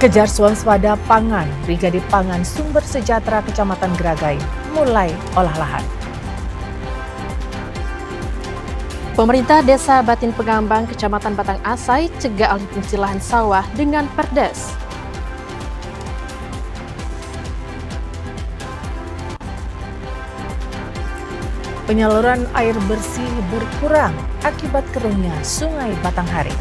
Kejar swasembada pangan, Brigade Pangan Sumber Sejahtera Kecamatan Gragai mulai olah lahan. Pemerintah Desa Batin Pengambang, Kecamatan Batang Asai, cegah alih fungsi lahan sawah dengan perdes. Penyaluran air bersih berkurang akibat keruhnya Sungai Batanghari.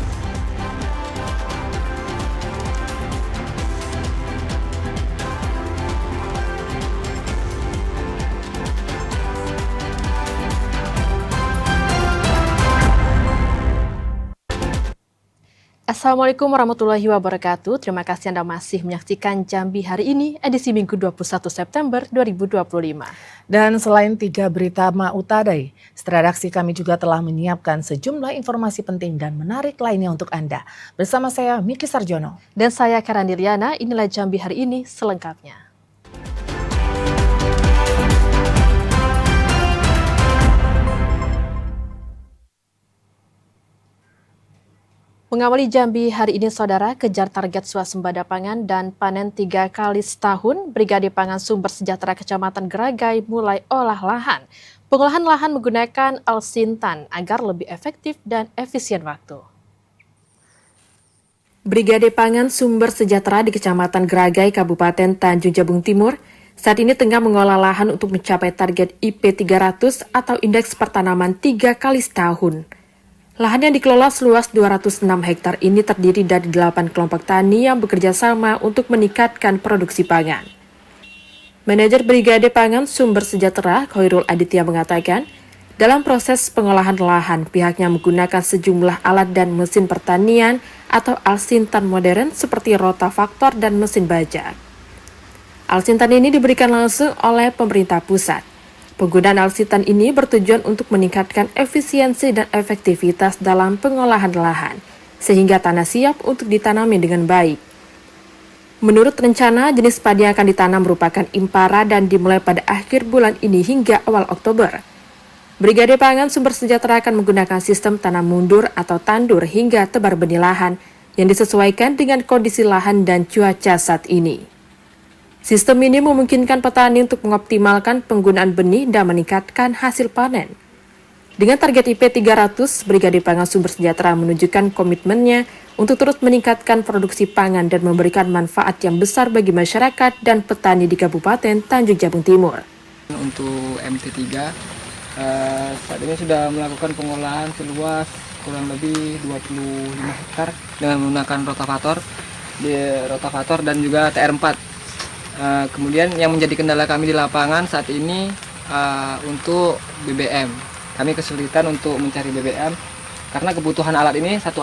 Assalamualaikum warahmatullahi wabarakatuh. Terima kasih Anda masih menyaksikan Jambi hari ini, edisi Minggu 21 September 2025. Dan selain 3 berita Mautadai, redaksi kami juga telah menyiapkan sejumlah informasi penting dan menarik lainnya untuk Anda. Bersama saya Miki Sarjono. Dan saya Karandiriana, inilah Jambi hari ini selengkapnya. Mengawali Jambi hari ini, Saudara, kejar target swasembada pangan dan panen 3 kali setahun, Brigade Pangan Sumber Sejahtera Kecamatan Gragai mulai olah lahan. Pengolahan lahan menggunakan alsintan agar lebih efektif dan efisien waktu. Brigade Pangan Sumber Sejahtera di Kecamatan Gragai, Kabupaten Tanjung Jabung Timur, saat ini tengah mengolah lahan untuk mencapai target IP 300 atau indeks pertanaman 3 kali setahun. Lahan yang dikelola seluas 206 hektar ini terdiri dari 8 kelompok tani yang bekerja sama untuk meningkatkan produksi pangan. Manajer Brigade Pangan Sumber Sejahtera, Khairul Aditya mengatakan, dalam proses pengolahan lahan, pihaknya menggunakan sejumlah alat dan mesin pertanian atau alsintan modern seperti rotavaktor dan mesin bajak. Alsintan ini diberikan langsung oleh pemerintah pusat. Penggunaan alsintan ini bertujuan untuk meningkatkan efisiensi dan efektivitas dalam pengolahan lahan, sehingga tanah siap untuk ditanami dengan baik. Menurut rencana, jenis padi yang akan ditanam merupakan impara dan dimulai pada akhir bulan ini hingga awal Oktober. Brigade Pangan Sumber Sejahtera akan menggunakan sistem tanam mundur atau tandur hingga tebar benih lahan yang disesuaikan dengan kondisi lahan dan cuaca saat ini. Sistem ini memungkinkan petani untuk mengoptimalkan penggunaan benih dan meningkatkan hasil panen. Dengan target IP 300, Brigade Pangan Sumber Sejahtera menunjukkan komitmennya untuk terus meningkatkan produksi pangan dan memberikan manfaat yang besar bagi masyarakat dan petani di Kabupaten Tanjung Jabung Timur. Untuk MT3, saat ini sudah melakukan pengolahan seluas kurang lebih 25 hektar dengan menggunakan rotavator dan juga TR4. Kemudian yang menjadi kendala kami di lapangan saat ini untuk BBM. Kami kesulitan untuk mencari BBM karena kebutuhan alat ini satu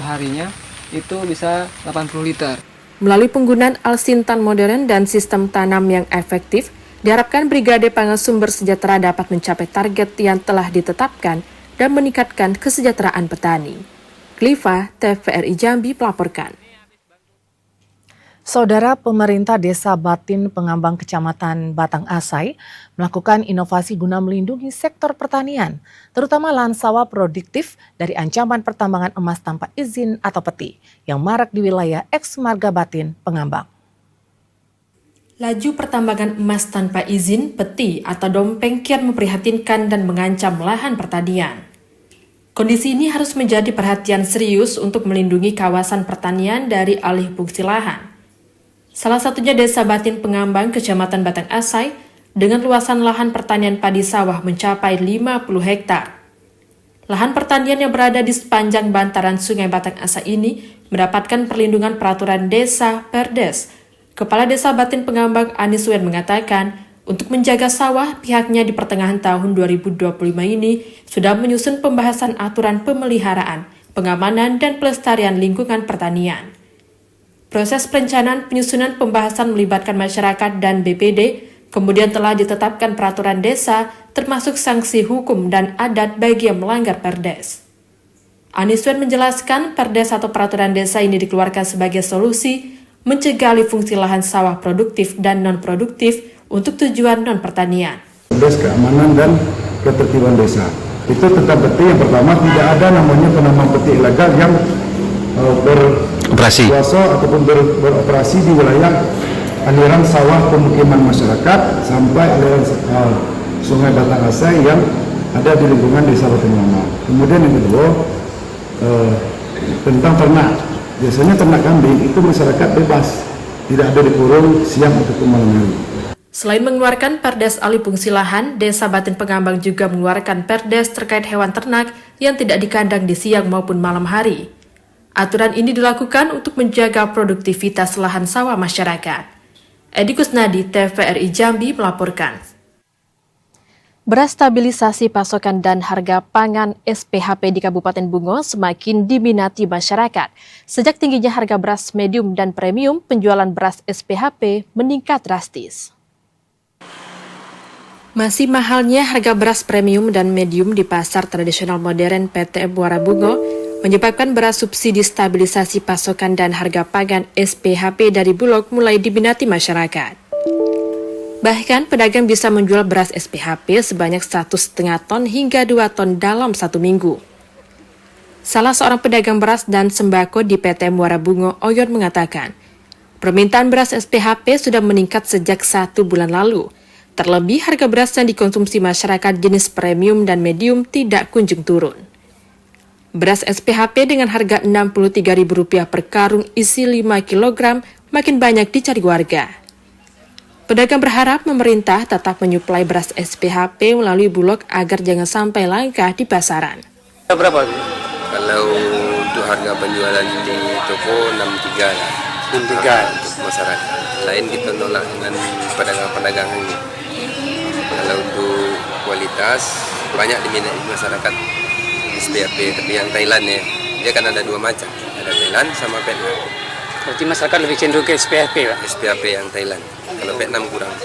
harinya itu bisa 80 liter. Melalui penggunaan alsintan modern dan sistem tanam yang efektif, diharapkan Brigade Pangan Sumber Sejahtera dapat mencapai target yang telah ditetapkan dan meningkatkan kesejahteraan petani. Kliva, TVRI Jambi melaporkan. Saudara, pemerintah Desa Batin Pengambang Kecamatan Batang Asai melakukan inovasi guna melindungi sektor pertanian, terutama lahan sawah produktif dari ancaman pertambangan emas tanpa izin atau peti yang marak di wilayah eks-marga Batin Pengambang. Laju pertambangan emas tanpa izin, peti atau dompeng kian memprihatinkan dan mengancam lahan pertanian. Kondisi ini harus menjadi perhatian serius untuk melindungi kawasan pertanian dari alih fungsi lahan. Salah satunya Desa Batin Pengambang, Kecamatan Batang Asai, dengan luasan lahan pertanian padi sawah mencapai 50 hektar. Lahan pertanian yang berada di sepanjang bantaran Sungai Batang Asai ini mendapatkan perlindungan peraturan desa Perdes. Kepala Desa Batin Pengambang Aniswen mengatakan, untuk menjaga sawah, pihaknya di pertengahan tahun 2025 ini sudah menyusun pembahasan aturan pemeliharaan, pengamanan, dan pelestarian lingkungan pertanian. Proses perencanaan penyusunan pembahasan melibatkan masyarakat dan BPD, kemudian telah ditetapkan peraturan desa termasuk sanksi hukum dan adat bagi yang melanggar Perdes. Aniswen menjelaskan Perdes atau peraturan desa ini dikeluarkan sebagai solusi mencegah alih fungsi lahan sawah produktif dan non-produktif untuk tujuan non-pertanian. Perdes keamanan dan ketertiban desa. Itu tentang peti yang pertama, tidak ada namanya penanaman peti ilegal yang Operasi. ataupun beroperasi di wilayah aliran sawah pemukiman masyarakat sampai aliran Sungai Batang Asai yang ada di lingkungan Desa Batunyama. Kemudian yang kedua tentang ternak. Biasanya ternak kambing itu masyarakat bebas, tidak ada dikurung siang ataupun malam hari. Selain mengeluarkan Perdes alih fungsi lahan, Desa Batin Pengambang juga mengeluarkan Perdes terkait hewan ternak yang tidak dikandang di siang maupun malam hari. Aturan ini dilakukan untuk menjaga produktivitas lahan sawah masyarakat. Edi Kusnadi, TVRI Jambi melaporkan. Beras stabilisasi pasokan dan harga pangan SPHP di Kabupaten Bungo semakin diminati masyarakat. Sejak tingginya harga beras medium dan premium, penjualan beras SPHP meningkat drastis. Masih mahalnya harga beras premium dan medium di pasar tradisional modern PTM Muara Bungo menyebabkan beras subsidi stabilisasi pasokan dan harga pangan SPHP dari Bulog mulai diminati masyarakat. Bahkan pedagang bisa menjual beras SPHP sebanyak 1,5 ton hingga 2 ton dalam 1 minggu. Salah seorang pedagang beras dan sembako di PTM Muara Bungo, Oyon, mengatakan, permintaan beras SPHP sudah meningkat sejak 1 bulan lalu. Terlebih harga beras yang dikonsumsi masyarakat jenis premium dan medium tidak kunjung turun. Beras SPHP dengan harga Rp63.000 per karung isi 5 kg makin banyak dicari warga. Pedagang berharap pemerintah tetap menyuplai beras SPHP melalui Bulog agar jangan sampai langka di pasaran. Berapa? Kalau untuk harga penjualan di toko 63 lah. 63 untuk masyarakat. Lain kita nolak dengan pedagang-pedagang ini. Kalau untuk kualitas banyak diminati masyarakat SPHP, tapi yang Thailand ya, dia kan ada 2 macam, ada Thailand sama Vietnam. Berarti masyarakat lebih cenderung ke SPHP, Pak? SPHP yang Thailand, kalau Vietnam kurang.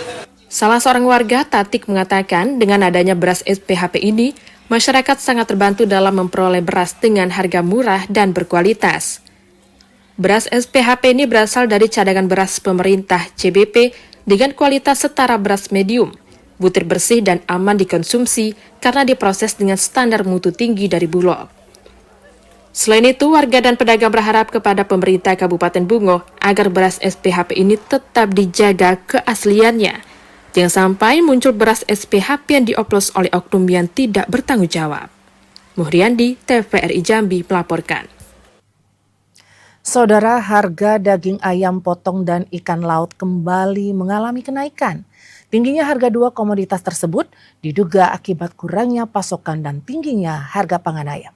Salah seorang warga, Tatik, mengatakan dengan adanya beras SPHP ini, masyarakat sangat terbantu dalam memperoleh beras dengan harga murah dan berkualitas. Beras SPHP ini berasal dari cadangan beras pemerintah CBP dengan kualitas setara beras medium, butir bersih dan aman dikonsumsi karena diproses dengan standar mutu tinggi dari Bulog. Selain itu, warga dan pedagang berharap kepada pemerintah Kabupaten Bungo agar beras SPHP ini tetap dijaga keasliannya. Jangan sampai muncul beras SPHP yang dioplos oleh oknum yang tidak bertanggung jawab. Muhriandi, TVRI Jambi melaporkan. Saudara, harga daging ayam potong dan ikan laut kembali mengalami kenaikan. Tingginya harga 2 komoditas tersebut diduga akibat kurangnya pasokan dan tingginya harga pangan ayam.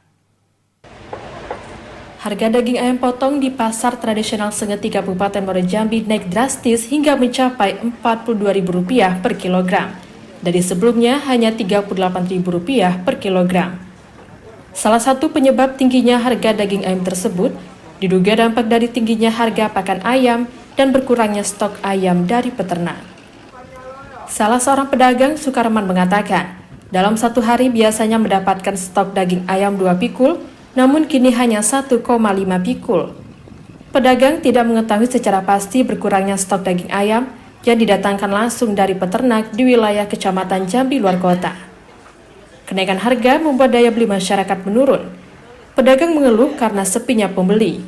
Harga daging ayam potong di pasar tradisional Sengeti Kabupaten Muara Jambi naik drastis hingga mencapai Rp42.000 per kilogram. Dari sebelumnya hanya Rp38.000 per kilogram. Salah satu penyebab tingginya harga daging ayam tersebut diduga dampak dari tingginya harga pakan ayam dan berkurangnya stok ayam dari peternak. Salah seorang pedagang, Sukarman, mengatakan, dalam 1 hari biasanya mendapatkan stok daging ayam 2 pikul, namun kini hanya 1,5 pikul. Pedagang tidak mengetahui secara pasti berkurangnya stok daging ayam yang didatangkan langsung dari peternak di wilayah Kecamatan Jambi luar kota. Kenaikan harga membuat daya beli masyarakat menurun. Pedagang mengeluh karena sepinya pembeli.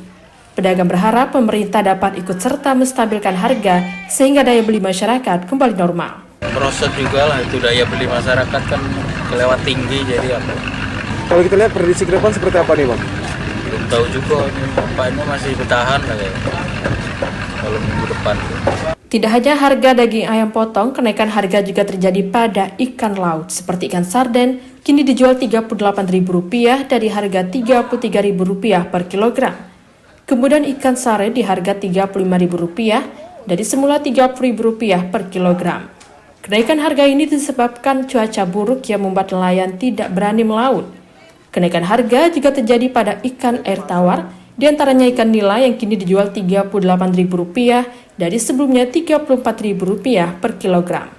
Pedagang berharap pemerintah dapat ikut serta menstabilkan harga sehingga daya beli masyarakat kembali normal. Merosot juga lah, itu daya beli masyarakat kan kelewat tinggi, jadi apa? Kalau kita lihat prediksi ke depan seperti apa nih, Bang? Belum tahu juga, ini masih bertahan lah ya, kalau minggu depan. Tidak hanya harga daging ayam potong, kenaikan harga juga terjadi pada ikan laut. Seperti ikan sarden, kini dijual Rp38.000 dari harga Rp33.000 per kilogram. Kemudian ikan sare di harga Rp35.000 dari semula Rp30.000 per kilogram. Kenaikan harga ini disebabkan cuaca buruk yang membuat nelayan tidak berani melaut. Kenaikan harga juga terjadi pada ikan air tawar, di antaranya ikan nila yang kini dijual Rp38.000 dari sebelumnya Rp34.000 per kilogram.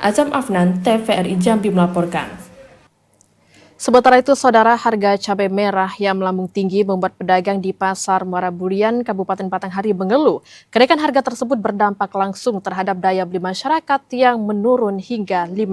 Azam Afnan, TVRI Jambi melaporkan. Sementara itu, saudara, harga cabai merah yang melambung tinggi membuat pedagang di Pasar Muara Bulian, Kabupaten Batanghari mengeluh. Kenaikan harga tersebut berdampak langsung terhadap daya beli masyarakat yang menurun hingga 50%.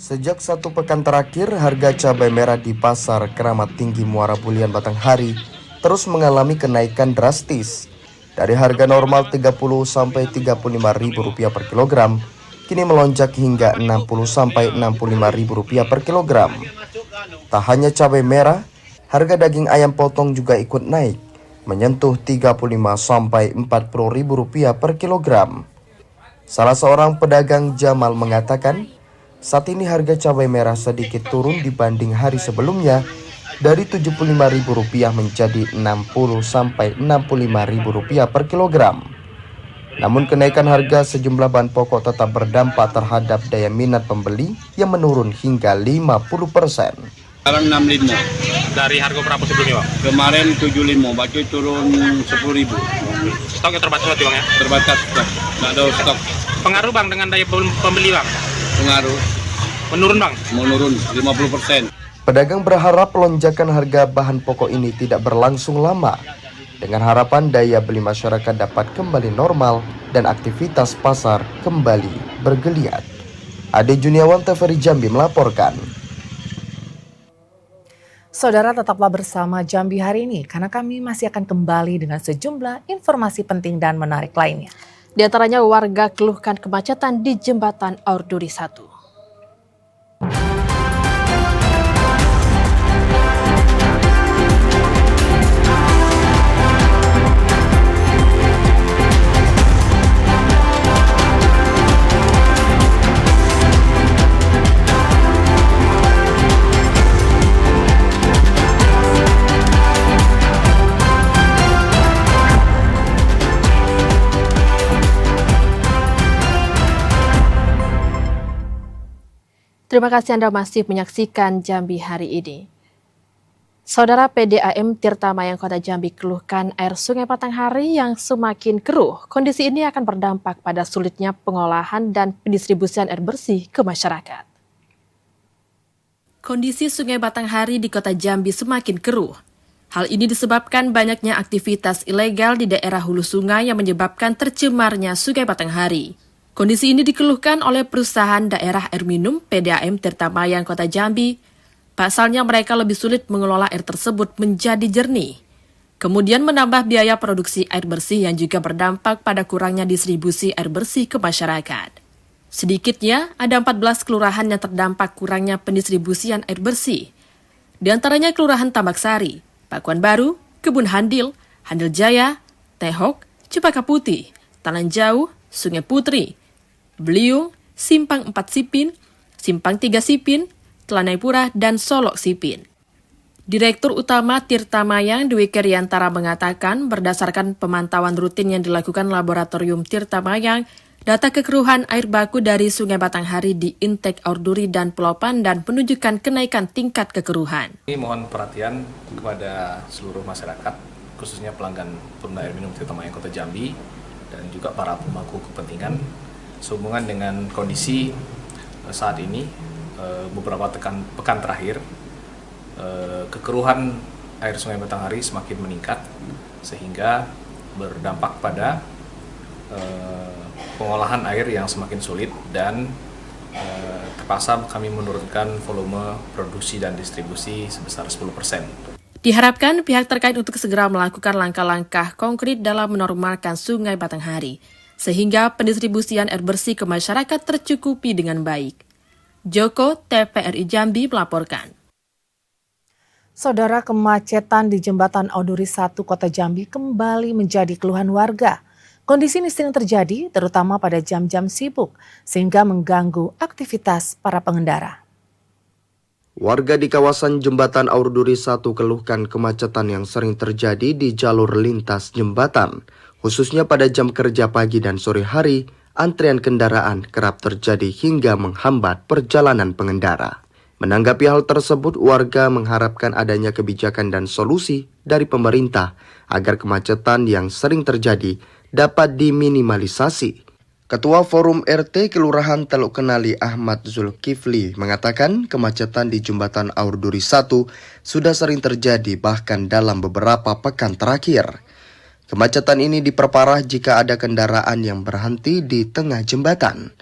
Sejak 1 pekan terakhir, harga cabai merah di pasar Keramat Tinggi Muara Bulian Batanghari terus mengalami kenaikan drastis. Dari harga normal Rp30 sampai Rp35.000 per kilogram, kini melonjak hingga Rp60 sampai Rp65.000 per kilogram. Tak hanya cabai merah, harga daging ayam potong juga ikut naik, menyentuh Rp35 sampai Rp40.000 per kilogram. Salah seorang pedagang Jamal mengatakan, saat ini harga cabai merah sedikit turun dibanding hari sebelumnya dari Rp75.000 menjadi Rp60 sampai Rp65.000 per kilogram. Namun kenaikan harga sejumlah bahan pokok tetap berdampak terhadap daya minat pembeli yang menurun hingga 50%. Sekarang 65. Dari harga berapa sebelumnya, Bang? Kemarin 75, baju turun 10.000. Stoknya terbatas berarti, Bang, ya? Terbatas, nggak ada stok. Pengaruh, Bang, dengan daya pembeli, Bang? Pengaruh. Menurun, Bang? Menurun 50%. Pedagang berharap lonjakan harga bahan pokok ini tidak berlangsung lama, dengan harapan daya beli masyarakat dapat kembali normal dan aktivitas pasar kembali bergeliat. Ade Juniawan, TVRI Jambi melaporkan. Saudara, tetaplah bersama Jambi hari ini karena kami masih akan kembali dengan sejumlah informasi penting dan menarik lainnya. Di antaranya warga keluhkan kemacetan di Jembatan Aurduri 1. Terima kasih Anda masih menyaksikan Jambi hari ini. Saudara, PDAM Tirtamayang Kota Jambi keluhkan air Sungai Batanghari yang semakin keruh. Kondisi ini akan berdampak pada sulitnya pengolahan dan pendistribusian air bersih ke masyarakat. Kondisi Sungai Batanghari di Kota Jambi semakin keruh. Hal ini disebabkan banyaknya aktivitas ilegal di daerah hulu sungai yang menyebabkan tercemarnya Sungai Batanghari. Kondisi ini dikeluhkan oleh perusahaan daerah air minum PDAM Tirtamayang Kota Jambi. Pasalnya mereka lebih sulit mengelola air tersebut menjadi jernih. Kemudian menambah biaya produksi air bersih yang juga berdampak pada kurangnya distribusi air bersih ke masyarakat. Sedikitnya ada 14 kelurahan yang terdampak kurangnya pendistribusian air bersih. Di antaranya Kelurahan Tambak Sari, Pakuan Baru, Kebun Handil, Handil Jaya, Tehok, Cempaka Putih, Talan Jauh, Sungai Putri, Beliung, Simpang 4 Sipin, Simpang 3 Sipin, Telanai Pura, dan Solok Sipin. Direktur Utama Tirtamayang Dwi Keriantara mengatakan berdasarkan pemantauan rutin yang dilakukan Laboratorium Tirtamayang, data kekeruhan air baku dari Sungai Batanghari di Intek Aurduri dan Pulau Pandan menunjukkan kenaikan tingkat kekeruhan. Mohon perhatian kepada seluruh masyarakat, khususnya pelanggan Perumda Air Minum Tirtamayang Kota Jambi, dan juga para pemangku kepentingan sehubungan dengan kondisi saat ini. Beberapa pekan terakhir kekeruhan air Sungai Batanghari semakin meningkat sehingga berdampak pada pengolahan air yang semakin sulit dan terpaksa kami menurunkan volume produksi dan distribusi sebesar 10%. Diharapkan pihak terkait untuk segera melakukan langkah-langkah konkret dalam menormalkan Sungai Batanghari, sehingga pendistribusian air bersih ke masyarakat tercukupi dengan baik. Joko, TVRI Jambi melaporkan. Saudara, kemacetan di Jembatan Aurduri 1 Kota Jambi kembali menjadi keluhan warga. Kondisi ini sering terjadi terutama pada jam-jam sibuk sehingga mengganggu aktivitas para pengendara. Warga di kawasan Jembatan Aurduri 1 keluhkan kemacetan yang sering terjadi di jalur lintas jembatan. Khususnya pada jam kerja pagi dan sore hari, antrian kendaraan kerap terjadi hingga menghambat perjalanan pengendara. Menanggapi hal tersebut, warga mengharapkan adanya kebijakan dan solusi dari pemerintah agar kemacetan yang sering terjadi dapat diminimalisasi. Ketua Forum RT Kelurahan Teluk Kenali Ahmad Zulkifli mengatakan kemacetan di Jembatan Aurduri 1 sudah sering terjadi bahkan dalam beberapa pekan terakhir. Kemacetan ini diperparah jika ada kendaraan yang berhenti di tengah jembatan.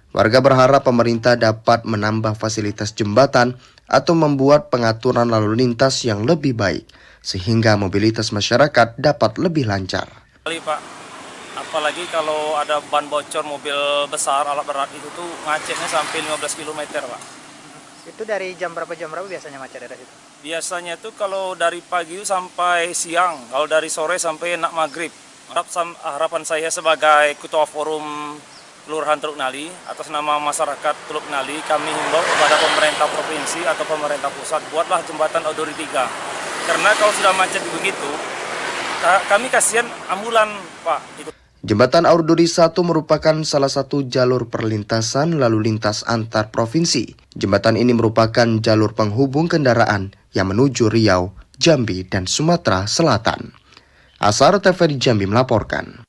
Warga berharap pemerintah dapat menambah fasilitas jembatan atau membuat pengaturan lalu lintas yang lebih baik, sehingga mobilitas masyarakat dapat lebih lancar. Pak, apalagi kalau ada ban bocor mobil besar alat berat itu tuh macetnya sampai 15 km, Pak. Itu dari jam berapa biasanya macet daerah itu? Biasanya tuh kalau dari pagi sampai siang, kalau dari sore sampai nak maghrib. Harapan saya sebagai Ketua Forum Kelurahan Teluk Nali, atas nama masyarakat Teluk Nali, kami himbau kepada pemerintah provinsi atau pemerintah pusat, buatlah jembatan Auduri 3. Karena kalau sudah macet begitu, kami kasihan ambulan, Pak. Jembatan Auduri 1 merupakan salah satu jalur perlintasan lalu lintas antar provinsi. Jembatan ini merupakan jalur penghubung kendaraan yang menuju Riau, Jambi, dan Sumatera Selatan. Asar TVRI Jambi melaporkan.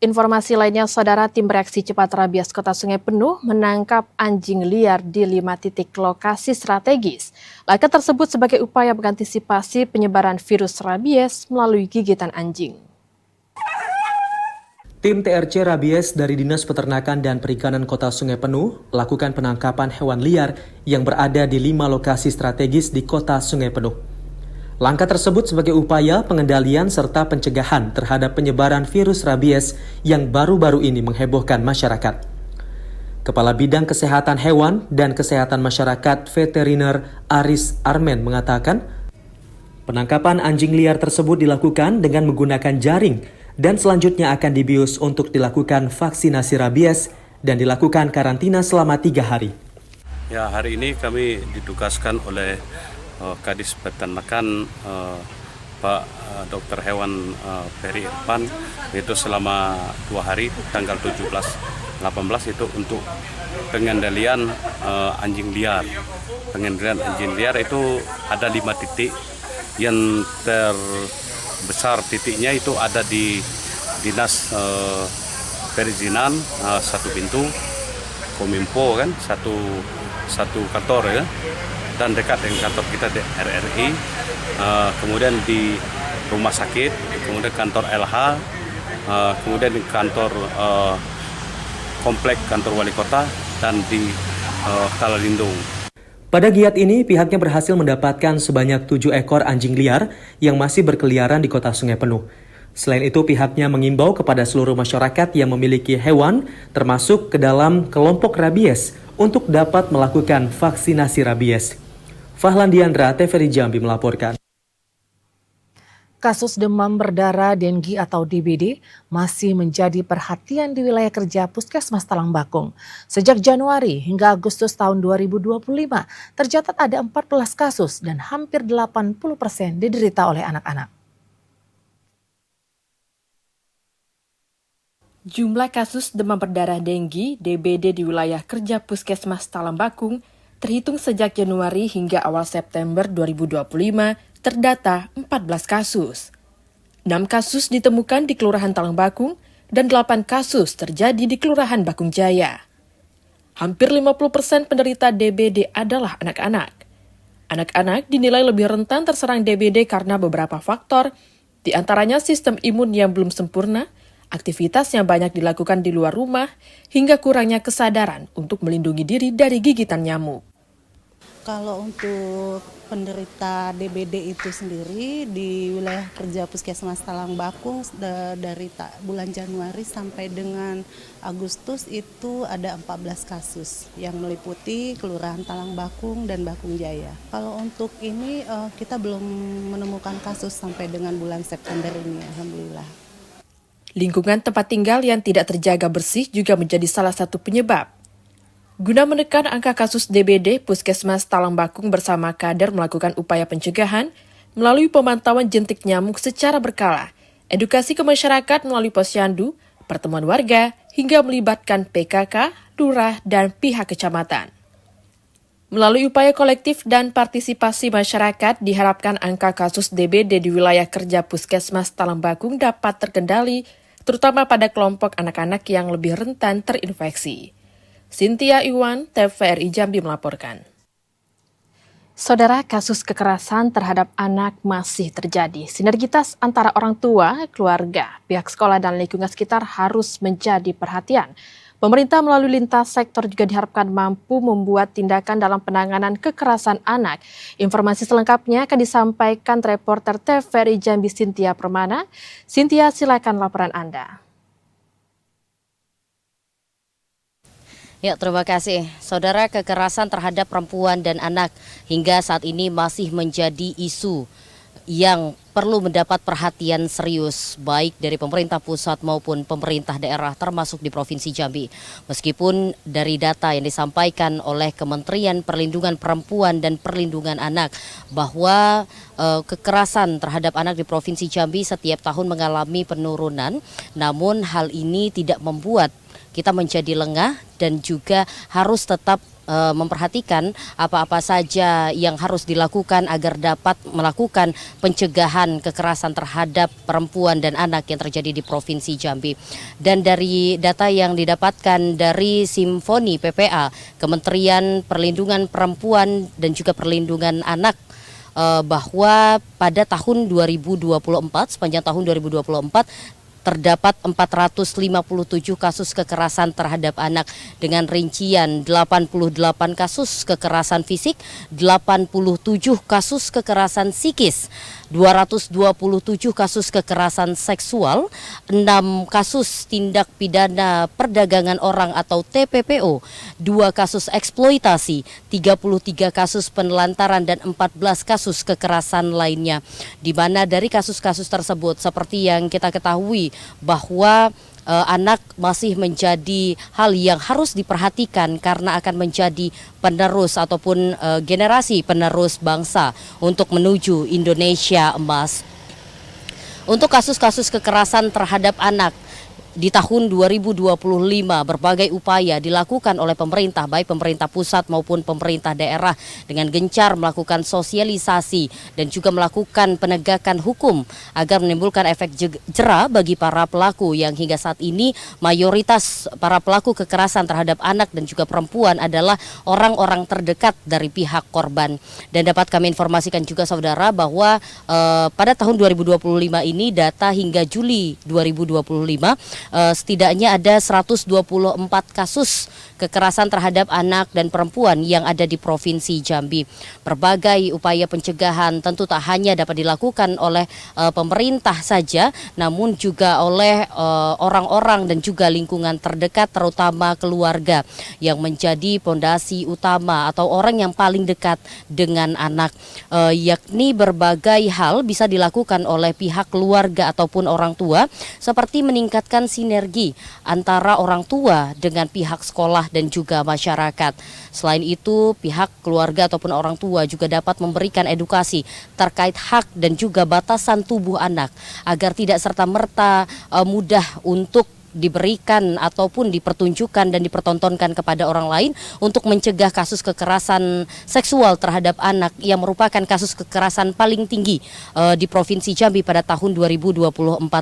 Informasi lainnya, Saudara, tim reaksi cepat rabies Kota Sungai Penuh menangkap anjing liar di 5 titik lokasi strategis. Langkah tersebut sebagai upaya mengantisipasi penyebaran virus rabies melalui gigitan anjing. Tim TRC Rabies dari Dinas Peternakan dan Perikanan Kota Sungai Penuh lakukan penangkapan hewan liar yang berada di 5 lokasi strategis di Kota Sungai Penuh. Langkah tersebut sebagai upaya pengendalian serta pencegahan terhadap penyebaran virus rabies yang baru-baru ini menghebohkan masyarakat. Kepala Bidang Kesehatan Hewan dan Kesehatan Masyarakat Veteriner Aris Armen mengatakan, penangkapan anjing liar tersebut dilakukan dengan menggunakan jaring dan selanjutnya akan dibius untuk dilakukan vaksinasi rabies dan dilakukan karantina selama 3 hari. Ya, hari ini kami ditugaskan oleh Kadis Peternakan Pak Dokter Hewan Ferry Irfan, itu selama 2 hari tanggal 17, 18 itu untuk pengendalian anjing liar. Pengendalian anjing liar itu ada 5 titik, yang terbesar titiknya itu ada di Dinas Perizinan 1 pintu, Kominfo kan satu kantor ya, dan dekat dengan kantor kita di RRI, kemudian di rumah sakit, kemudian kantor LH, kemudian di kantor komplek kantor wali kota, dan di Talalindung. Pada giat ini, pihaknya berhasil mendapatkan sebanyak 7 ekor anjing liar yang masih berkeliaran di Kota Sungai Penuh. Selain itu, pihaknya mengimbau kepada seluruh masyarakat yang memiliki hewan, termasuk ke dalam kelompok rabies, untuk dapat melakukan vaksinasi rabies. Fahlan Diandra, TVRI Jambi melaporkan. Kasus demam berdarah Denggi atau DBD masih menjadi perhatian di wilayah kerja Puskesmas Talang Bakung. Sejak Januari hingga Agustus tahun 2025, tercatat ada 14 kasus dan hampir 80% diderita oleh anak-anak. Jumlah kasus demam berdarah Denggi (DBD) di wilayah kerja Puskesmas Talang Bakung terhitung sejak Januari hingga awal September 2025 terdata 14 kasus. 6 kasus ditemukan di Kelurahan Talang Bakung dan 8 kasus terjadi di Kelurahan Bakung Jaya. Hampir 50% penderita DBD adalah anak-anak. Anak-anak dinilai lebih rentan terserang DBD karena beberapa faktor, di antaranya sistem imun yang belum sempurna, aktivitas yang banyak dilakukan di luar rumah, hingga kurangnya kesadaran untuk melindungi diri dari gigitan nyamuk. Kalau untuk penderita DBD itu sendiri di wilayah kerja Puskesmas Talang Bakung dari bulan Januari sampai dengan Agustus itu ada 14 kasus yang meliputi Kelurahan Talang Bakung dan Bakung Jaya. Kalau untuk ini kita belum menemukan kasus sampai dengan bulan September ini, alhamdulillah. Lingkungan tempat tinggal yang tidak terjaga bersih juga menjadi salah satu penyebab. Guna menekan angka kasus DBD, Puskesmas Talang Bakung bersama kader melakukan upaya pencegahan melalui pemantauan jentik nyamuk secara berkala, edukasi ke masyarakat melalui posyandu, pertemuan warga, hingga melibatkan PKK, lurah, dan pihak kecamatan. Melalui upaya kolektif dan partisipasi masyarakat, diharapkan angka kasus DBD di wilayah kerja Puskesmas Talang Bakung dapat terkendali, terutama pada kelompok anak-anak yang lebih rentan terinfeksi. Cynthia Iwan, TVRI Jambi melaporkan. Saudara, kasus kekerasan terhadap anak masih terjadi. Sinergitas antara orang tua, keluarga, pihak sekolah, dan lingkungan sekitar harus menjadi perhatian. Pemerintah melalui lintas sektor juga diharapkan mampu membuat tindakan dalam penanganan kekerasan anak. Informasi selengkapnya akan disampaikan reporter TVRI Jambi Cynthia Permana. Cynthia, silakan laporan Anda. Ya, terima kasih. Saudara, kekerasan terhadap perempuan dan anak hingga saat ini masih menjadi isu yang perlu mendapat perhatian serius baik dari pemerintah pusat maupun pemerintah daerah termasuk di Provinsi Jambi. Meskipun dari data yang disampaikan oleh Kementerian Perlindungan Perempuan dan Perlindungan Anak bahwa kekerasan terhadap anak di Provinsi Jambi setiap tahun mengalami penurunan, namun hal ini tidak membuat kita menjadi lengah dan juga harus tetap memperhatikan apa-apa saja yang harus dilakukan agar dapat melakukan pencegahan kekerasan terhadap perempuan dan anak yang terjadi di Provinsi Jambi. Dan dari data yang didapatkan dari Simfoni PPA, Kementerian Perlindungan Perempuan dan juga Perlindungan Anak, bahwa pada tahun 2024, sepanjang tahun 2024, terdapat 457 kasus kekerasan terhadap anak dengan rincian 88 kasus kekerasan fisik, 87 kasus kekerasan psikis, 227 kasus kekerasan seksual, 6 kasus tindak pidana perdagangan orang atau TPPO, 2 kasus eksploitasi, 33 kasus penelantaran dan 14 kasus kekerasan lainnya. Di mana dari kasus-kasus tersebut seperti yang kita ketahui bahwa anak masih menjadi hal yang harus diperhatikan karena akan menjadi penerus ataupun generasi penerus bangsa untuk menuju Indonesia emas. Untuk kasus-kasus kekerasan terhadap anak di tahun 2025 berbagai upaya dilakukan oleh pemerintah, baik pemerintah pusat maupun pemerintah daerah dengan gencar melakukan sosialisasi dan juga melakukan penegakan hukum agar menimbulkan efek jera bagi para pelaku yang hingga saat ini mayoritas para pelaku kekerasan terhadap anak dan juga perempuan adalah orang-orang terdekat dari pihak korban. Dan dapat kami informasikan juga saudara bahwa pada tahun 2025 ini data hingga Juli 2025 setidaknya ada 124 kasus kekerasan terhadap anak dan perempuan yang ada di Provinsi Jambi. Berbagai upaya pencegahan tentu tak hanya dapat dilakukan oleh pemerintah saja, namun juga oleh orang-orang dan juga lingkungan terdekat, terutama keluarga yang menjadi pondasi utama atau orang yang paling dekat dengan anak, yakni berbagai hal bisa dilakukan oleh pihak keluarga ataupun orang tua seperti meningkatkan sinergi antara orang tua dengan pihak sekolah dan juga masyarakat. Selain itu, pihak keluarga ataupun orang tua juga dapat memberikan edukasi terkait hak dan juga batasan tubuh anak agar tidak serta-merta mudah untuk diberikan ataupun dipertunjukkan dan dipertontonkan kepada orang lain untuk mencegah kasus kekerasan seksual terhadap anak yang merupakan kasus kekerasan paling tinggi di Provinsi Jambi pada tahun 2024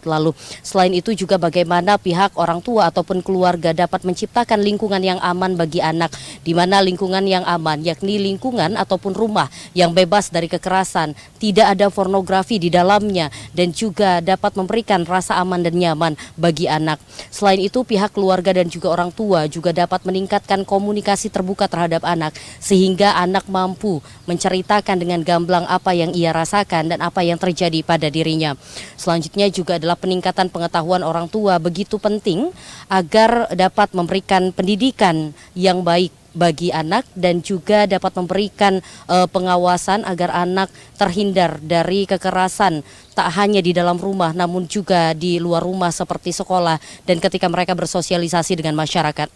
lalu. Selain itu juga bagaimana pihak orang tua ataupun keluarga dapat menciptakan lingkungan yang aman bagi anak, di mana lingkungan yang aman yakni lingkungan ataupun rumah yang bebas dari kekerasan, tidak ada pornografi di dalamnya dan juga dapat memberikan rasa aman dan nyaman bagi anak. Selain itu, pihak keluarga dan juga orang tua juga dapat meningkatkan komunikasi terbuka terhadap anak sehingga anak mampu menceritakan dengan gamblang apa yang ia rasakan dan apa yang terjadi pada dirinya. Selanjutnya juga adalah peningkatan pengetahuan orang tua begitu penting agar dapat memberikan pendidikan yang baik bagi anak dan juga dapat memberikan pengawasan agar anak terhindar dari kekerasan tak hanya di dalam rumah namun juga di luar rumah seperti sekolah dan ketika mereka bersosialisasi dengan masyarakat.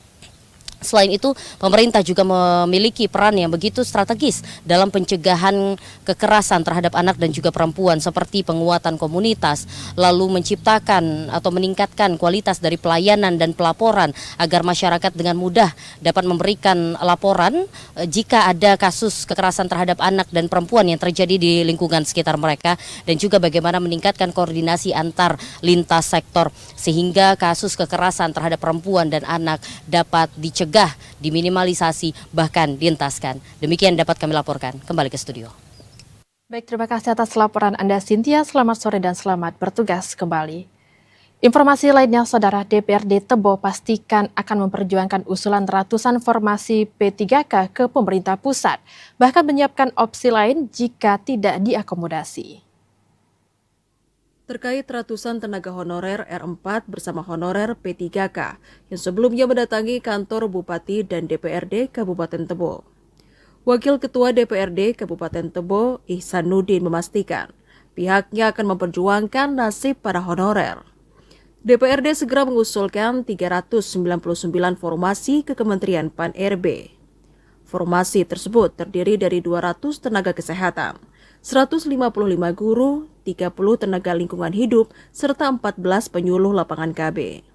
Selain itu, pemerintah juga memiliki peran yang begitu strategis dalam pencegahan kekerasan terhadap anak dan juga perempuan seperti penguatan komunitas, lalu menciptakan atau meningkatkan kualitas dari pelayanan dan pelaporan agar masyarakat dengan mudah dapat memberikan laporan jika ada kasus kekerasan terhadap anak dan perempuan yang terjadi di lingkungan sekitar mereka, dan juga bagaimana meningkatkan koordinasi antar lintas sektor sehingga kasus kekerasan terhadap perempuan dan anak dapat dicegah, diminimalisasi, bahkan dientaskan. Demikian dapat kami laporkan. Kembali ke studio. Baik, terima kasih atas laporan Anda Cynthia. Selamat sore dan selamat bertugas kembali. Informasi lainnya, Saudara, DPRD Tebo pastikan akan memperjuangkan usulan ratusan formasi P3K ke pemerintah pusat, bahkan menyiapkan opsi lain jika tidak diakomodasi. Terkait ratusan tenaga honorer R4 bersama honorer P3K yang sebelumnya mendatangi kantor Bupati dan DPRD Kabupaten Tebo. Wakil Ketua DPRD Kabupaten Tebo, Ihsanuddin, memastikan pihaknya akan memperjuangkan nasib para honorer. DPRD segera mengusulkan 399 formasi ke Kementerian Pan-RB. Formasi tersebut terdiri dari 200 tenaga kesehatan, 155 guru, 30 tenaga lingkungan hidup, serta 14 penyuluh lapangan KB.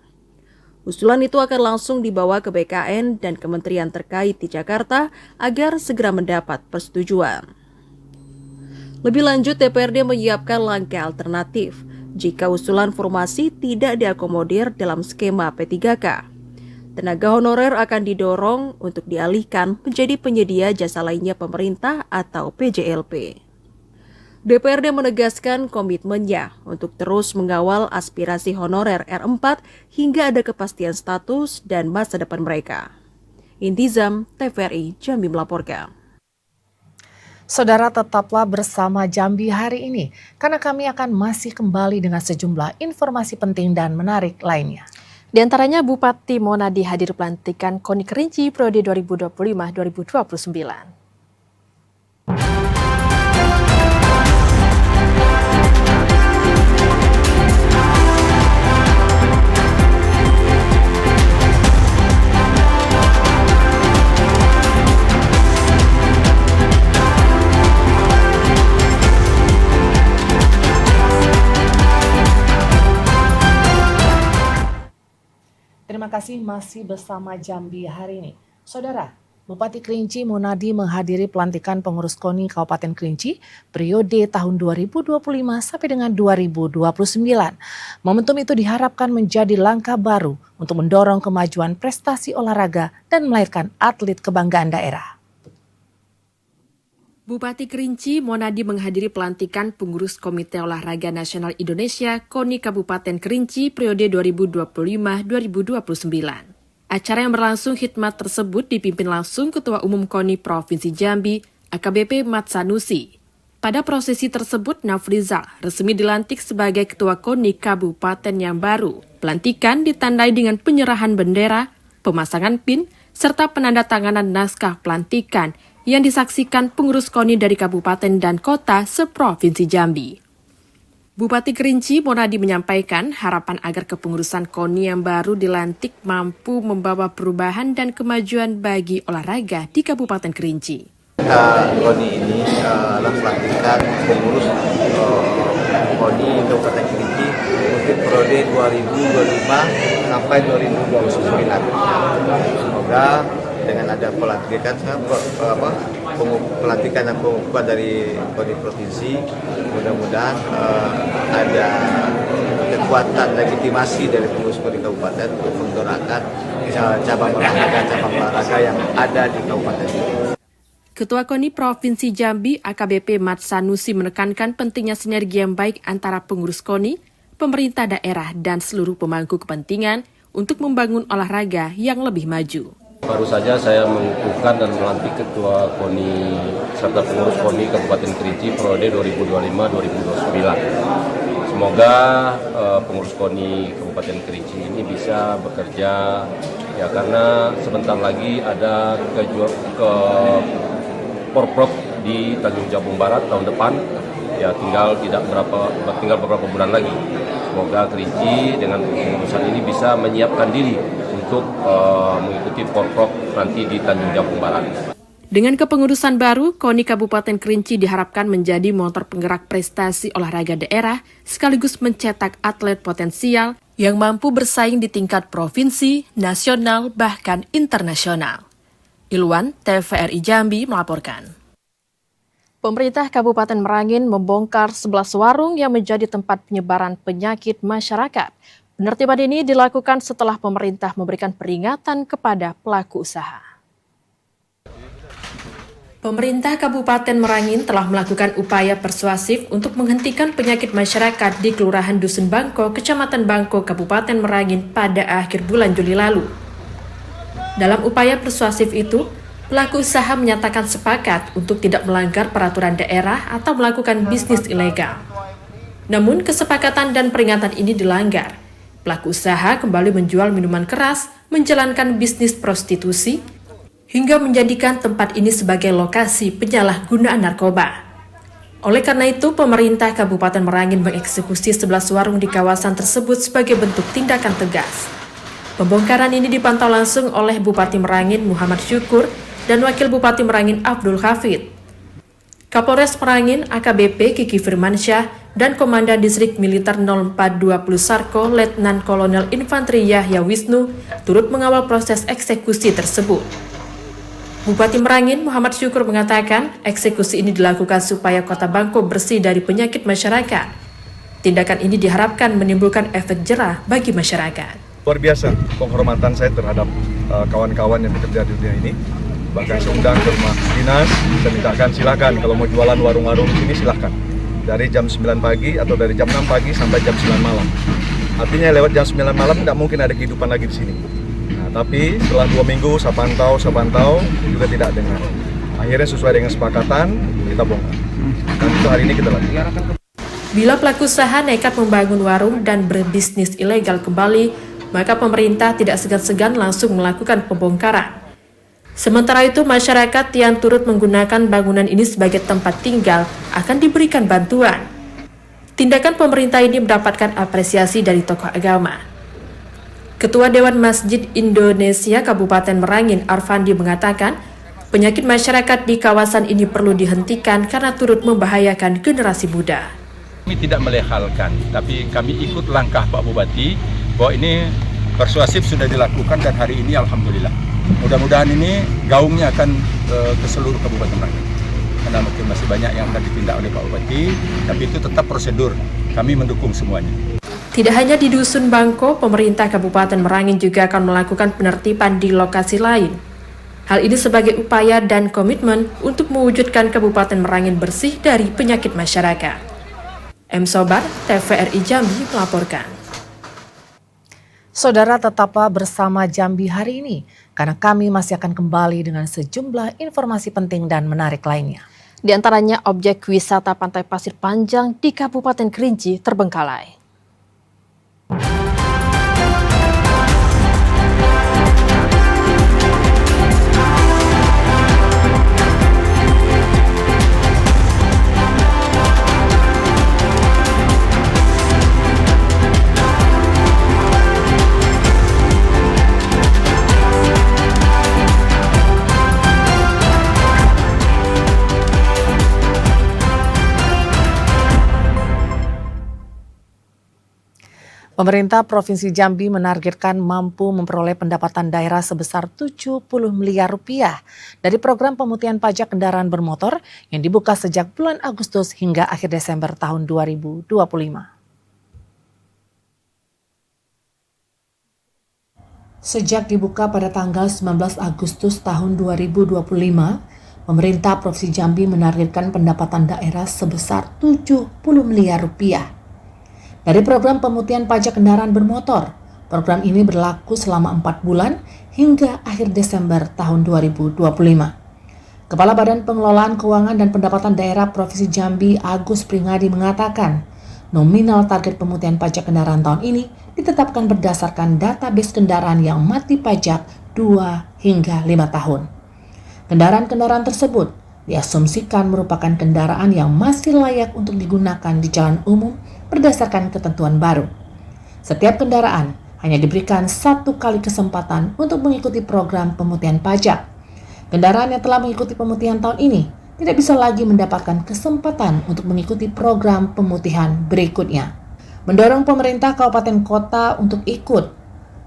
Usulan itu akan langsung dibawa ke BKN dan kementerian terkait di Jakarta agar segera mendapat persetujuan. Lebih lanjut, DPRD menyiapkan langkah alternatif jika usulan formasi tidak diakomodir dalam skema P3K. Tenaga honorer akan didorong untuk dialihkan menjadi penyedia jasa lainnya pemerintah atau PJLP. DPRD menegaskan komitmennya untuk terus mengawal aspirasi honorer R4 hingga ada kepastian status dan masa depan mereka. Intizam, TVRI Jambi melaporkan. Saudara, tetaplah bersama Jambi hari ini, karena kami akan masih kembali dengan sejumlah informasi penting dan menarik lainnya. Di antaranya Bupati Monadi hadir pelantikan KONI Kerinci periode 2025-2029. Terima kasih masih bersama Jambi hari ini. Saudara, Bupati Kerinci Monadi menghadiri pelantikan pengurus KONI Kabupaten Kerinci periode tahun 2025 sampai dengan 2029. Momentum itu diharapkan menjadi langkah baru untuk mendorong kemajuan prestasi olahraga dan melahirkan atlet kebanggaan daerah. Bupati Kerinci Monadi menghadiri pelantikan pengurus Komite Olahraga Nasional Indonesia KONI Kabupaten Kerinci periode 2025-2029. Acara yang berlangsung khidmat tersebut dipimpin langsung Ketua Umum KONI Provinsi Jambi, AKBP Mat Sanusi. Pada prosesi tersebut, Nafrizal resmi dilantik sebagai Ketua KONI Kabupaten yang baru. Pelantikan ditandai dengan penyerahan bendera, pemasangan pin, serta penandatanganan naskah pelantikan yang disaksikan pengurus KONI dari kabupaten dan kota seprovinsi Jambi. Bupati Kerinci Monadi menyampaikan harapan agar kepengurusan KONI yang baru dilantik mampu membawa perubahan dan kemajuan bagi olahraga di Kabupaten Kerinci. KONI ini adalah pelantikan pengurus KONI Kabupaten Kerinci untuk periode 2025 sampai 2029. Semoga dengan ada pelantikan dan pengukuhan dari KONI provinsi, mudah-mudahan ada kekuatan legitimasi dari pengurus KONI kabupaten untuk menggerakkan cabang olahraga yang ada di kabupaten ini. Ketua KONI Provinsi Jambi AKBP Mat Sanusi menekankan pentingnya sinergi yang baik antara pengurus KONI, pemerintah daerah, dan seluruh pemangku kepentingan untuk membangun olahraga yang lebih maju. Baru saja saya mengukuhkan dan melantik Ketua KONI serta pengurus KONI Kabupaten Kerinci periode 2025-2029. Semoga pengurus KONI Kabupaten Kerinci ini bisa bekerja ya, karena sebentar lagi ada ke Porprov di Tanjung Jabung Barat tahun depan. Ya, tinggal beberapa bulan lagi. Semoga Kerinci dengan kepengurusan ini bisa menyiapkan diri untuk mengikuti Porprov nanti di Tanjung Jabung Barat. Dengan kepengurusan baru, KONI Kabupaten Kerinci diharapkan menjadi motor penggerak prestasi olahraga daerah sekaligus mencetak atlet potensial yang mampu bersaing di tingkat provinsi, nasional, bahkan internasional. Ilwan, TVRI Jambi melaporkan. Pemerintah Kabupaten Merangin membongkar 11 warung yang menjadi tempat penyebaran penyakit masyarakat. Penertiban ini dilakukan setelah pemerintah memberikan peringatan kepada pelaku usaha. Pemerintah Kabupaten Merangin telah melakukan upaya persuasif untuk menghentikan penyakit masyarakat di Kelurahan Dusun Bangko, Kecamatan Bangko, Kabupaten Merangin pada akhir bulan Juli lalu. Dalam upaya persuasif itu, pelaku usaha menyatakan sepakat untuk tidak melanggar peraturan daerah atau melakukan bisnis ilegal. Namun, kesepakatan dan peringatan ini dilanggar. Pelaku usaha kembali menjual minuman keras, menjalankan bisnis prostitusi, hingga menjadikan tempat ini sebagai lokasi penyalahgunaan narkoba. Oleh karena itu, pemerintah Kabupaten Merangin mengeksekusi 11 warung di kawasan tersebut sebagai bentuk tindakan tegas. Pembongkaran ini dipantau langsung oleh Bupati Merangin Muhammad Syukur dan Wakil Bupati Merangin Abdul Hafid. Kapolres Merangin AKBP Kiki Firmansyah dan Komandan Distrik Militer 0420 Sarko Letnan Kolonel Infanteri Yahya Wisnu turut mengawal proses eksekusi tersebut. Bupati Merangin Muhammad Syukur mengatakan eksekusi ini dilakukan supaya Kota Bangko bersih dari penyakit masyarakat. Tindakan ini diharapkan menimbulkan efek jerah bagi masyarakat. Luar biasa penghormatan saya terhadap kawan-kawan yang bekerja di dunia ini. Bahkan saya undang ke rumah dinas, saya mintakan silakan kalau mau jualan warung-warung di sini silahkan. Dari jam 9 pagi atau dari jam 6 pagi sampai jam 9 malam. Artinya lewat jam 9 malam tidak mungkin ada kehidupan lagi di sini. Tapi setelah 2 minggu saya pantau juga tidak dengar. Akhirnya sesuai dengan kesepakatan kita bongkar. Dan itu hari ini kita lakukan. Bila pelaku usaha nekat membangun warung dan berbisnis ilegal kembali, maka pemerintah tidak segan-segan langsung melakukan pembongkaran. Sementara itu, masyarakat yang turut menggunakan bangunan ini sebagai tempat tinggal akan diberikan bantuan. Tindakan pemerintah ini mendapatkan apresiasi dari tokoh agama. Ketua Dewan Masjid Indonesia Kabupaten Merangin Arfandi mengatakan, penyakit masyarakat di kawasan ini perlu dihentikan karena turut membahayakan generasi muda. Kami tidak melehalkan, tapi kami ikut langkah Pak Bupati bahwa ini persuasif sudah dilakukan dan hari ini alhamdulillah. Mudah-mudahan ini gaungnya akan ke seluruh Kabupaten Merangin. Karena mungkin masih banyak yang akan ditindak oleh Pak Bupati, tapi itu tetap prosedur. Kami mendukung semuanya. Tidak hanya di Dusun Bangko, pemerintah Kabupaten Merangin juga akan melakukan penertiban di lokasi lain. Hal ini sebagai upaya dan komitmen untuk mewujudkan Kabupaten Merangin bersih dari penyakit masyarakat. M. Sobar, TVRI Jambi melaporkan. Saudara, tetaplah bersama Jambi hari ini, karena kami masih akan kembali dengan sejumlah informasi penting dan menarik lainnya. Di antaranya objek wisata Pantai Pasir Panjang di Kabupaten Kerinci terbengkalai. Pemerintah Provinsi Jambi menargetkan mampu memperoleh pendapatan daerah sebesar 70 miliar rupiah dari program pemutihan pajak kendaraan bermotor yang dibuka sejak bulan Agustus hingga akhir Desember tahun 2025. Sejak dibuka pada tanggal 19 Agustus tahun 2025, pemerintah Provinsi Jambi menargetkan pendapatan daerah sebesar 70 miliar rupiah. Dari program pemutihan pajak kendaraan bermotor, program ini berlaku selama 4 bulan hingga akhir Desember tahun 2025. Kepala Badan Pengelolaan Keuangan dan Pendapatan Daerah Provinsi Jambi Agus Pringadi mengatakan, nominal target pemutihan pajak kendaraan tahun ini ditetapkan berdasarkan database kendaraan yang mati pajak 2 hingga 5 tahun. Kendaraan-kendaraan tersebut diasumsikan merupakan kendaraan yang masih layak untuk digunakan di jalan umum berdasarkan ketentuan baru. Setiap kendaraan hanya diberikan 1 kali kesempatan untuk mengikuti program pemutihan pajak. Kendaraan yang telah mengikuti pemutihan tahun ini tidak bisa lagi mendapatkan kesempatan untuk mengikuti program pemutihan berikutnya. Mendorong pemerintah kabupaten kota untuk ikut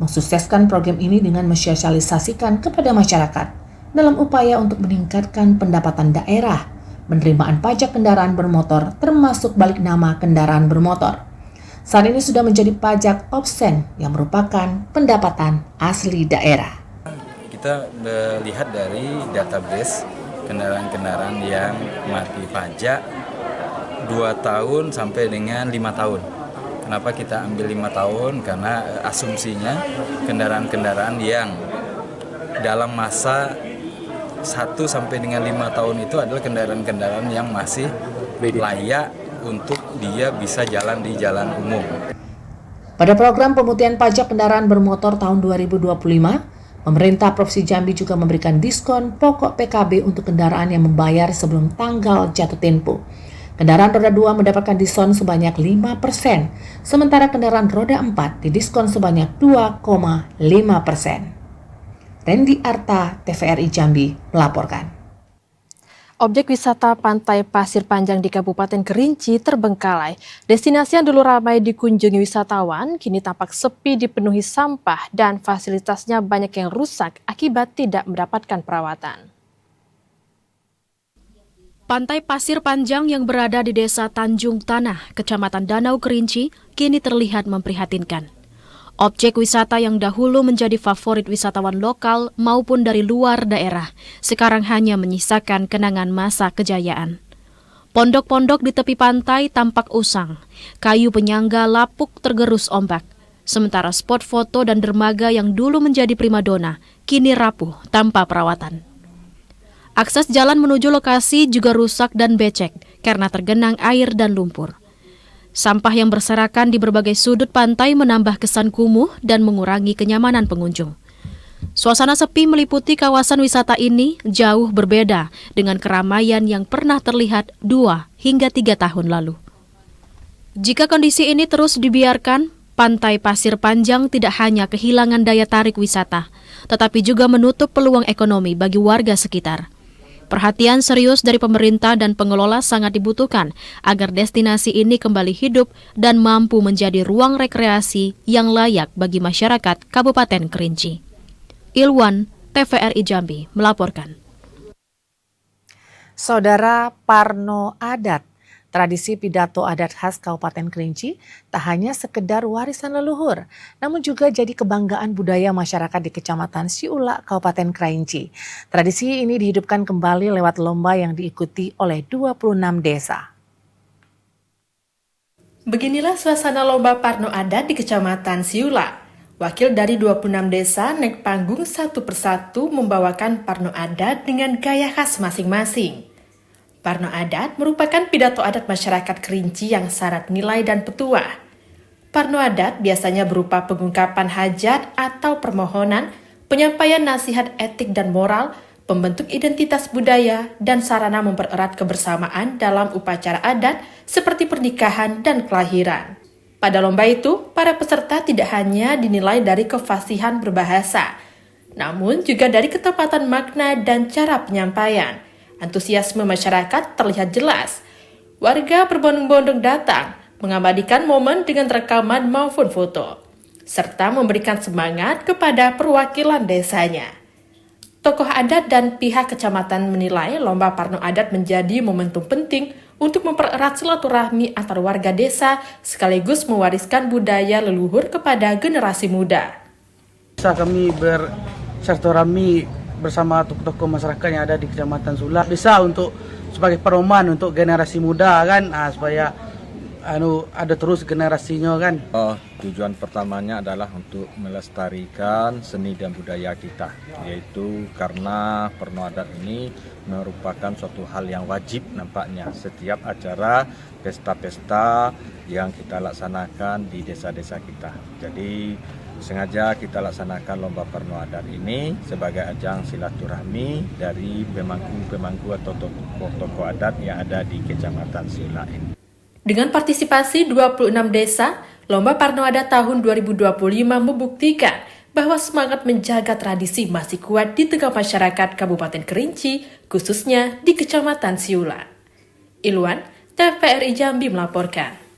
mensukseskan program ini dengan mensosialisasikan kepada masyarakat dalam upaya untuk meningkatkan pendapatan daerah, penerimaan pajak kendaraan bermotor termasuk balik nama kendaraan bermotor. Saat ini sudah menjadi pajak obsen yang merupakan pendapatan asli daerah. Kita melihat dari database kendaraan-kendaraan yang mati pajak 2 tahun sampai dengan 5 tahun. Kenapa kita ambil 5 tahun? Karena asumsinya kendaraan-kendaraan yang dalam masa 1 sampai dengan 5 tahun itu adalah kendaraan-kendaraan yang masih layak untuk dia bisa jalan di jalan umum. Pada program pemutihan pajak kendaraan bermotor tahun 2025, pemerintah Provinsi Jambi juga memberikan diskon pokok PKB untuk kendaraan yang membayar sebelum tanggal jatuh tempo. Kendaraan roda 2 mendapatkan diskon sebanyak 5%, sementara kendaraan roda 4 didiskon sebanyak 2,5%. Randy Arta, TVRI Jambi, melaporkan. Objek wisata Pantai Pasir Panjang di Kabupaten Kerinci terbengkalai. Destinasi yang dulu ramai dikunjungi wisatawan kini tampak sepi, dipenuhi sampah dan fasilitasnya banyak yang rusak akibat tidak mendapatkan perawatan. Pantai Pasir Panjang yang berada di Desa Tanjung Tanah, Kecamatan Danau Kerinci, kini terlihat memprihatinkan. Objek wisata yang dahulu menjadi favorit wisatawan lokal maupun dari luar daerah, sekarang hanya menyisakan kenangan masa kejayaan. Pondok-pondok di tepi pantai tampak usang, kayu penyangga lapuk tergerus ombak, sementara spot foto dan dermaga yang dulu menjadi primadona kini rapuh tanpa perawatan. Akses jalan menuju lokasi juga rusak dan becek karena tergenang air dan lumpur. Sampah yang berserakan di berbagai sudut pantai menambah kesan kumuh dan mengurangi kenyamanan pengunjung. Suasana sepi meliputi kawasan wisata ini jauh berbeda dengan keramaian yang pernah terlihat 2 hingga 3 tahun lalu. Jika kondisi ini terus dibiarkan, Pantai Pasir Panjang tidak hanya kehilangan daya tarik wisata, tetapi juga menutup peluang ekonomi bagi warga sekitar. Perhatian serius dari pemerintah dan pengelola sangat dibutuhkan agar destinasi ini kembali hidup dan mampu menjadi ruang rekreasi yang layak bagi masyarakat Kabupaten Kerinci. Ilwan, TVRI Jambi, melaporkan. Saudara, Parno Adat, tradisi pidato adat khas Kabupaten Kerinci, tak hanya sekedar warisan leluhur, namun juga jadi kebanggaan budaya masyarakat di Kecamatan Siula, Kabupaten Kerinci. Tradisi ini dihidupkan kembali lewat lomba yang diikuti oleh 26 desa. Beginilah suasana lomba Parno Adat di Kecamatan Siula. Wakil dari 26 desa naik panggung satu persatu membawakan Parno Adat dengan gaya khas masing-masing. Parno Adat merupakan pidato adat masyarakat Kerinci yang syarat nilai dan petuah. Parno Adat biasanya berupa pengungkapan hajat atau permohonan, penyampaian nasihat etik dan moral, pembentuk identitas budaya, dan sarana mempererat kebersamaan dalam upacara adat seperti pernikahan dan kelahiran. Pada lomba itu, para peserta tidak hanya dinilai dari kefasihan berbahasa, namun juga dari ketepatan makna dan cara penyampaian. Antusiasme masyarakat terlihat jelas. Warga berbondong-bondong datang, mengabadikan momen dengan rekaman maupun foto, serta memberikan semangat kepada perwakilan desanya. Tokoh adat dan pihak kecamatan menilai lomba Parno Adat menjadi momentum penting untuk mempererat silaturahmi antar warga desa sekaligus mewariskan budaya leluhur kepada generasi muda. Bisa kami bersilaturahmi bersama tokoh-tokoh masyarakat yang ada di Kecamatan Siula, bisa untuk sebagai pedoman untuk generasi muda kan, supaya ada terus generasinya kan. Tujuan pertamanya adalah untuk melestarikan seni dan budaya kita, yaitu karena Parno Adat ini merupakan suatu hal yang wajib nampaknya setiap acara pesta-pesta yang kita laksanakan di desa-desa kita. Jadi sengaja kita laksanakan lomba Parno Adat ini sebagai ajang silaturahmi dari pemangku-pemangku atau tokoh-tokoh adat yang ada di Kecamatan Siula ini. Dengan partisipasi 26 desa, lomba Parno Adat tahun 2025 membuktikan bahwa semangat menjaga tradisi masih kuat di tengah masyarakat Kabupaten Kerinci, khususnya di Kecamatan Siula. Ilwan, TVRI Jambi melaporkan.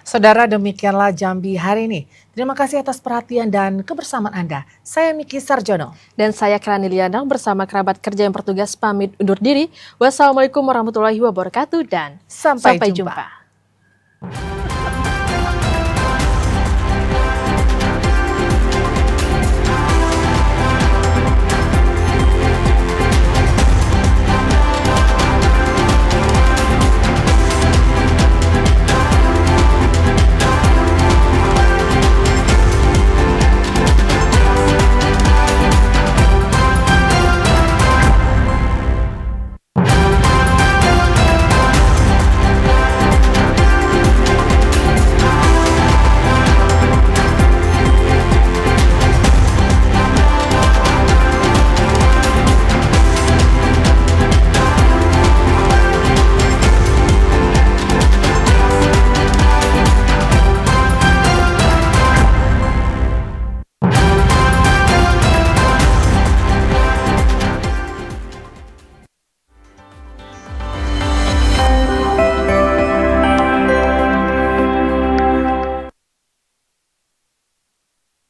Saudara, demikianlah Jambi hari ini. Terima kasih atas perhatian dan kebersamaan Anda. Saya Miki Sarjono. Dan saya Krani Lianang bersama kerabat kerja yang bertugas pamit undur diri. Wassalamualaikum warahmatullahi wabarakatuh dan sampai jumpa.